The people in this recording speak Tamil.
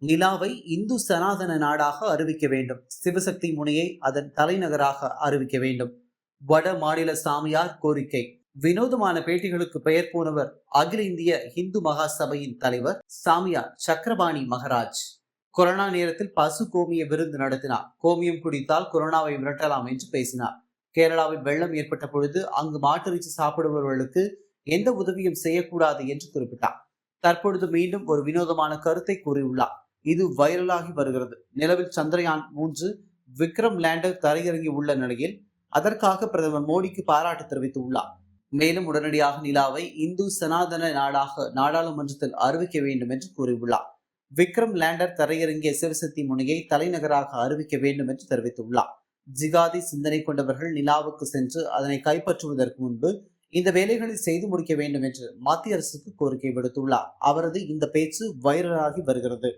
நிலாவை இந்து சனாதன நாடாக அறிவிக்க வேண்டும். சிவசக்தி முனையை அதன் தலைநகராக அறிவிக்க வேண்டும். வட மாநில சாமியார் கோரிக்கை. வினோதமான பேட்டிகளுக்கு பெயர் போனவர் அகில இந்திய இந்து மகா சபையின் தலைவர் சாமியார் சக்கரபாணி மகராஜ். கொரோனா நேரத்தில் பசு கோமிய விருந்து நடத்தினார். கோமியம் குடித்தால் கொரோனாவை விரட்டலாம் என்று பேசினார். கேரளாவில் வெள்ளம் ஏற்பட்ட பொழுது அங்கு மாட்டிறைச்சி சாப்பிடுபவர்களுக்கு எந்த உதவியும் செய்யக்கூடாது என்று குறிப்பிட்டார். தற்பொழுது மீண்டும் ஒரு வினோதமான கருத்தை கூறியுள்ளார். இது வைரலாகி வருகிறது. நிலவில் சந்திரயான் 3 விக்ரம் லேண்டர் தரையிறங்கி உள்ள நிலையில் அதற்காக பிரதமர் மோடிக்கு பாராட்டு தெரிவித்துள்ளார். மேலும் உடனடியாக நிலாவை இந்து சனாதன நாடாக நாடாளுமன்றத்தில் அறிவிக்க வேண்டும் என்று கூறியுள்ளார். விக்ரம் லேண்டர் தரையிறங்கிய சிவசக்தி முனையை தலைநகராக அறிவிக்க வேண்டும் என்று தெரிவித்துள்ளார். ஜிகாதி சிந்தனை கொண்டவர்கள் நிலாவுக்கு சென்று அதனை கைப்பற்றுவதற்கு முன்பு இந்த வேலைகளை செய்து முடிக்க வேண்டும் என்று மத்திய அரசுக்கு கோரிக்கை விடுத்துள்ளார். அவரது இந்த பேச்சு வைரலாகி வருகிறது.